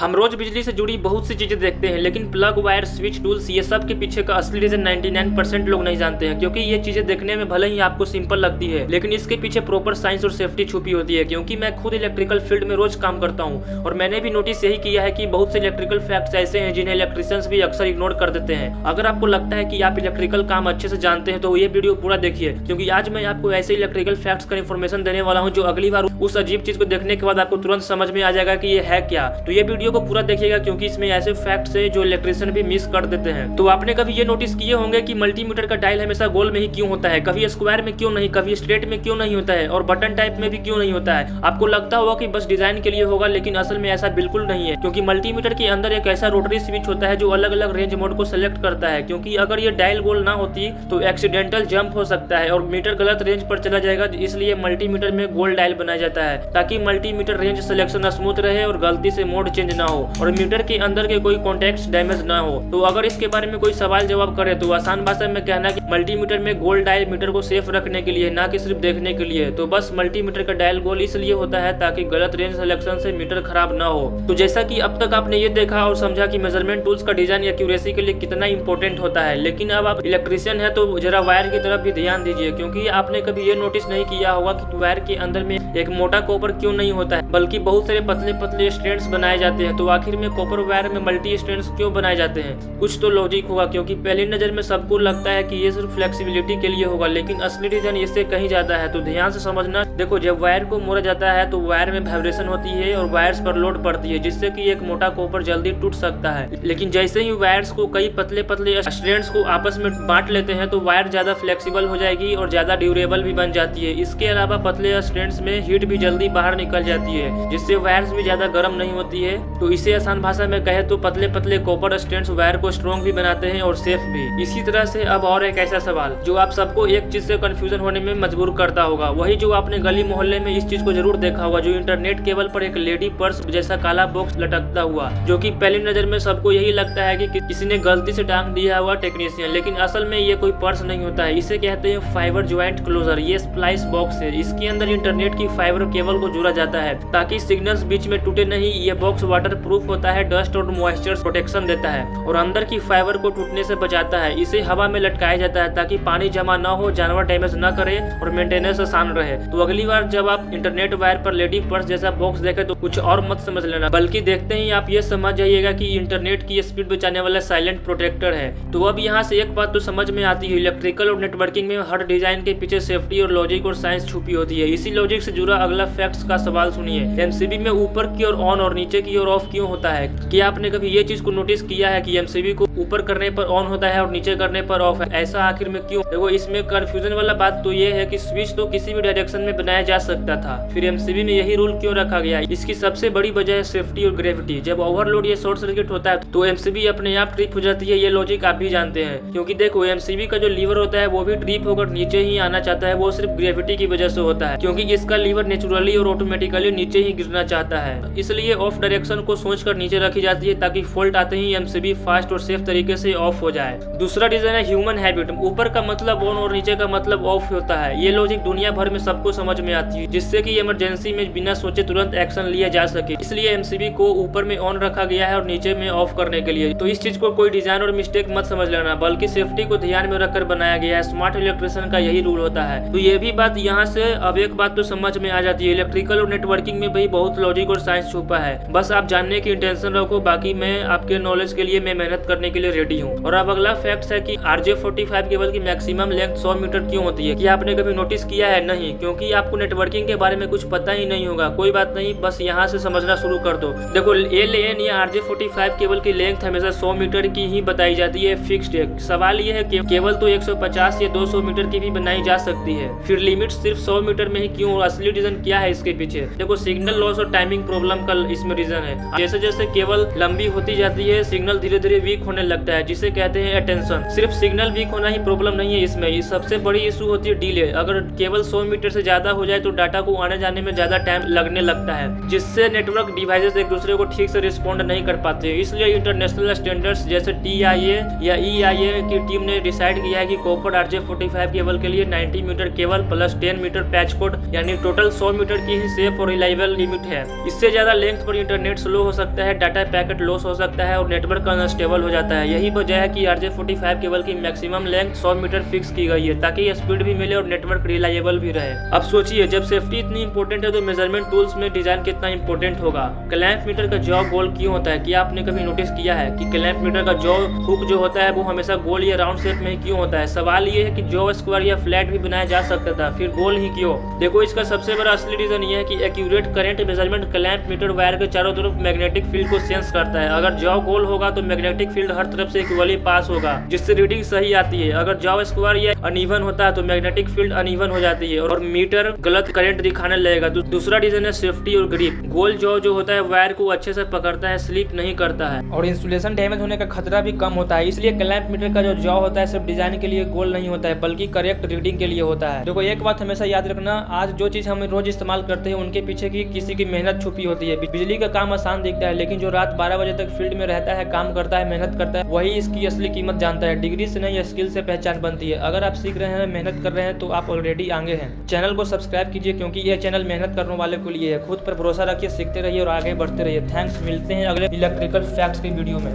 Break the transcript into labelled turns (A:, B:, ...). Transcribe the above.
A: हम रोज बिजली से जुड़ी बहुत सी चीजें देखते हैं, लेकिन प्लग, वायर, स्विच, टूल्स ये सब के पीछे का असली रीजन 99% लोग नहीं जानते हैं। क्योंकि ये चीजें देखने में भले ही आपको सिंपल लगती है, लेकिन इसके पीछे प्रॉपर साइंस और सेफ्टी छुपी होती है। क्योंकि मैं खुद इलेक्ट्रिकल फील्ड में रोज काम करता हूँ और मैंने भी नोटिस यही किया है कि बहुत से इलेक्ट्रिकल फैक्ट्स ऐसे हैं जिन्हें इलेक्ट्रिशियंस भी अक्सर इग्नोर कर देते हैं। अगर आपको लगता है कि आप इलेक्ट्रिकल काम अच्छे से जानते हैं तो ये वीडियो पूरा देखिए, क्योंकि आज मैं आपको ऐसे इलेक्ट्रिकल फैक्ट्स का इन्फॉर्मेशन देने वाला हूँ जो अगली बार उस अजीब चीज को देखने के बाद आपको तुरंत समझ में आ जाएगा कि ये है क्या। तो ये वीडियो को पूरा देखिएगा, क्योंकि इसमें ऐसे फैक्ट्स है जो इलेक्ट्रिशियन भी मिस कर देते हैं। तो आपने कभी ये नोटिस किए होंगे कि मल्टीमीटर का डायल हमेशा गोल में ही क्यों होता है, कभी स्क्वायर में क्यों नहीं, कभी स्ट्रेट में क्यों नहीं होता है और बटन टाइप में भी क्यों नहीं होता है। आपको लगता होगा कि बस डिजाइन के लिए होगा, लेकिन असल में ऐसा बिल्कुल नहीं है। क्योंकि मल्टीमीटर के अंदर एक ऐसा रोटरी स्विच होता है जो अलग अलग रेंज मोड को सेलेक्ट करता है। क्योंकि अगर ये डायल गोल ना होती तो एक्सीडेंटल जंप हो सकता है और मीटर गलत रेंज पर चला जाएगा। इसलिए मल्टीमीटर में गोल डायल बनाया जाता है ताकि मल्टीमीटर रेंज सिलेक्शन स्मूथ रहे और गलती से मोड चेंज ना हो और मीटर के अंदर के कोई कॉन्टेक्ट डैमेज ना हो। तो अगर इसके बारे में कोई सवाल जवाब करे तो आसान भाषा में कहना कि मल्टीमीटर में गोल डायल मीटर को सेफ रखने के लिए, ना कि सिर्फ देखने के लिए। तो बस मल्टीमीटर का डायल गोल इसलिए होता है ताकि गलत रेंज सिलेक्शन से मीटर खराब ना हो। तो जैसा कि अब तक आपने ये देखा और समझा कि मेजरमेंट टूल्स का डिजाइन एक्यूरेसी के लिए कितना इंपॉर्टेंट होता है, लेकिन अब आप इलेक्ट्रिशियन है तो जरा वायर की तरफ भी ध्यान दीजिए। क्योंकि आपने कभी ये नोटिस नहीं किया होगा कि वायर के अंदर में एक मोटा कॉपर क्यों नहीं होता है, बल्कि बहुत सारे पतले पतले स्ट्रैंड्स बनाए जाते हैं। तो आखिर में कॉपर वायर में मल्टी स्ट्रैंड्स क्यों बनाए जाते हैं? कुछ तो लॉजिक होगा, क्योंकि पहली नजर में सबको लगता है कि ये सिर्फ फ्लेक्सिबिलिटी के लिए होगा, लेकिन असली रीजन इससे कहीं ज्यादा है। तो ध्यान से समझना। देखो, जब वायर को मोड़ा जाता है तो वायर में वाइब्रेशन होती है और वायर्स पर लोड पड़ती है, जिससे कि एक मोटा कॉपर जल्दी टूट सकता है। लेकिन जैसे ही वायर्स को कई पतले पतले स्ट्रैंड्स को आपस में बांट लेते हैं तो वायर ज्यादा फ्लेक्सिबल हो जाएगी और ज्यादा ड्यूरेबल भी बन जाती है। इसके अलावा पतले स्ट्रैंड्स में हीट भी जल्दी बाहर निकल जाती है, जिससे वायर्स भी ज्यादा गर्म नहीं होती है। तो इसे आसान भाषा में कहे तो पतले पतले कॉपर स्ट्रैंड्स वायर को स्ट्रॉन्ग भी बनाते हैं और सेफ भी। इसी तरह से अब और एक ऐसा सवाल जो आप सबको एक चीज से कंफ्यूजन होने में मजबूर करता होगा, वही जो आपने गली मोहल्ले में इस चीज को जरूर देखा होगा, जो इंटरनेट केबल पर एक लेडी पर्स जैसा काला बॉक्स लटकता हुआ, जो कि पहली नजर में सबको यही लगता है कि किसी ने गलती से टांग दिया हुआ टेक्नीशियन, लेकिन असल में ये कोई पर्स नहीं होता है। इसे कहते हैं फाइबर ज्वाइंट क्लोजर। ये स्प्लाइस बॉक्स है। इसके अंदर इंटरनेट की फाइबर केबल को जोड़ा जाता है ताकि सिग्नल्स बीच में टूटे नहीं। ये बॉक्स वाटर प्रूफ होता है, डस्ट और मॉइस्चर प्रोटेक्शन देता है और अंदर की फाइबर को टूटने से बचाता है। इसे हवा में लटकाया जाता है ताकि पानी जमा ना हो, जानवर डैमेज ना करे और मेंटेनेंस आसान रहे। तो अगली बार जब आप इंटरनेट वायर पर लेडी पर्स जैसा बॉक्स देखें तो कुछ और मत समझ लेना, बल्कि देखते ही आप ये समझ जाइएगा कि इंटरनेट की स्पीड बचाने वाला साइलेंट प्रोटेक्टर है। तो अब यहाँ से एक बात तो समझ में आती है, इलेक्ट्रिकल और नेटवर्किंग में हर डिजाइन के पीछे सेफ्टी और लॉजिक और साइंस छुपी होती है। इसी लॉजिक से जुड़ा अगला फैक्ट्स का सवाल सुनिए। एमसीबी में ऊपर की ओर ऑन और नीचे की ओर ऑफ क्यों होता है? क्या आपने कभी ये चीज को नोटिस किया है कि एमसीबी को ऊपर करने पर ऑन होता है और नीचे करने पर ऑफ है? ऐसा आखिर में क्यों? देखो, इसमें कंफ्यूजन वाला बात तो ये है कि स्विच तो किसी भी डायरेक्शन में बनाया जा सकता था, फिर एमसीबी में यही रूल क्यों रखा गया? इसकी सबसे बड़ी वजह है सेफ्टी और ग्रेविटी। जब ओवरलोड या शॉर्ट सर्किट होता है तो एमसीबी अपने आप ट्रिप हो जाती है। ये लॉजिक आप भी जानते हैं, क्योंकि देखो, एमसीबी का जो लीवर होता है वो भी ट्रिप होकर नीचे ही आना चाहता है। वो सिर्फ ग्रेविटी की वजह से होता है, क्योंकि इसका लीवर नेचुरली और ऑटोमेटिकली नीचे ही गिरना चाहता है। इसलिए ऑफ डायरेक्शन को सोचकर नीचे रखी जाती है ताकि फॉल्ट आते ही एमसीबी फास्ट और सेफ तरीके से ऑफ हो जाए। दूसरा रीजन है ह्यूमन हैबिट। ऊपर का मतलब ऑन और नीचे का मतलब ऑफ होता है। ये लॉजिक दुनिया भर में सबको समझ में आती है, जिससे कि इमरजेंसी में बिना सोचे तुरंत एक्शन लिया जा सके। इसलिए एमसीबी को ऊपर में ऑन रखा गया है और नीचे में ऑफ करने के लिए। तो इस चीज को कोई डिजाइन और मिस्टेक मत समझ लेना, बल्कि सेफ्टी को ध्यान में रखकर बनाया गया है। स्मार्ट इलेक्ट्रिशियन का यही रूल होता है। तो ये भी बात यहाँ से अब एक बात तो समझ में आ जाती है, इलेक्ट्रिकल और नेटवर्किंग में भी बहुत लॉजिक और साइंस छुपा है। बस आप जानने की इंटेंशन रखो, बाकी मैं आपके नॉलेज के लिए मैं मेहनत करने के लिए रेडी हूँ। और अब अगला फैक्ट है कि RJ45 केबल की मैक्सिमम लेंथ 100 मीटर क्यों होती है? क्या आपने कभी नोटिस किया है? नहीं, क्योंकि आपको नेटवर्किंग के बारे में कुछ पता ही नहीं होगा। कोई बात नहीं, बस यहाँ से समझना शुरू कर दो। देखो, LAN या RJ45 केबल की लेंथ हमेशा 100 मीटर की ही बताई जाती है, फिक्स्ड है। सवाल ये है कि केबल तो 150 या 200 मीटर की भी बनाई जा सकती है, फिर लिमिट सिर्फ 100 मीटर में ही क्यों? असली रीजन क्या है इसके पीछे? देखो, सिग्नल लॉस और टाइमिंग प्रॉब्लम का इसमें रीजन है। जैसे जैसे केबल लंबी होती जाती है, सिग्नल धीरे धीरे वीक होने लगता है, जिसे कहते हैं अटेंशन। सिर्फ सिग्नल वीक होना ही प्रॉब्लम नहीं है इसमें, ये सबसे बड़ी इशू होती है डिले। अगर केबल 100 मीटर से ज्यादा हो जाए तो डाटा को आने जाने में ज्यादा टाइम लगने लगता है, जिससे नेटवर्क डिवाइसेस एक दूसरे को ठीक से रिस्पॉन्ड नहीं कर पाते। इसलिए इंटरनेशनल स्टैंडर्ड्स जैसे TIA या EIA की टीम ने डिसाइड किया है कि कॉपर RJ45 केबल के लिए 90 metre cable plus 10 metre patch cord यानी टोटल 100 मीटर की ही सेफ और रिलायबल लिमिट है। इससे ज्यादा लेंथ पर इंटरनेट स्लो स्लो हो सकता है, डाटा पैकेट लॉस हो सकता है और नेटवर्क अनस्टेबल हो जाता है। यही वजह है कि RJ45 केबल की मैक्सिमम लेंथ 100 मीटर फिक्स की गई है ताकि स्पीड भी मिले और नेटवर्क रिलायबल भी रहे। अब सोचिए, जब सेफ्टी इतनी इंपॉर्टेंट है तो मेजरमेंट टूल्स में डिजाइन कितना इंपॉर्टेंट होगा। क्लैंप मीटर का जॉ गोल क्यों होता है? क्या आपने कभी नोटिस किया है कि क्लैंप मीटर का जॉ हुक जो होता है वो हमेशा गोल या राउंड शेप में ही क्यों होता है? सवाल ये है कि जॉ स्क्वायर या फ्लैट भी बनाया जा सकता था, फिर गोल ही क्यों? देखो, इसका सबसे बड़ा असली रीजन ये है कि accurate current measurement clamp meter wire के चारों तरफ मैग्नेटिक फील्ड को सेंस करता है। अगर जॉ गोल होगा तो मैग्नेटिक फील्ड हर तरफ से इक्वली पास होगा, जिससे रीडिंग सही आती है। अगर जॉ स्क्वायर या अनइवन होता है तो मैग्नेटिक फील्ड अनइवन हो जाती है और मीटर गलत करंट दिखाने लगेगा। दूसरा रीजन है सेफ्टी और ग्रिप। गोल जॉ जो होता है वायर को अच्छे से पकड़ता है, स्लिप नहीं करता है और इंसुलेशन डैमेज होने का खतरा भी कम होता है। इसलिए क्लैंप मीटर का जो जॉ होता है सिर्फ डिजाइन के लिए गोल नहीं होता है बल्कि करेक्ट रीडिंग के लिए होता है। देखो, एक बात हमेशा याद रखना, आज जो चीज हम रोज इस्तेमाल करते हैं उनके पीछे की किसी की मेहनत छुपी होती है। बिजली का काम आसान दिखता है, लेकिन जो रात 12 बजे तक फील्ड में रहता है, काम करता है, मेहनत करता है, वही इसकी असली कीमत जानता है। डिग्री से नहीं, स्किल से पहचान बनती है। अगर आप सीख रहे हैं, मेहनत कर रहे हैं तो आप ऑलरेडी आगे हैं। चैनल को सब्सक्राइब कीजिए क्योंकि यह चैनल मेहनत करने वाले के लिए है। खुद पर भरोसा रखिए, सीखते रहिए और आगे बढ़ते रहिए। थैंक्स, मिलते हैं अगले इलेक्ट्रिकल फैक्ट्स की वीडियो में।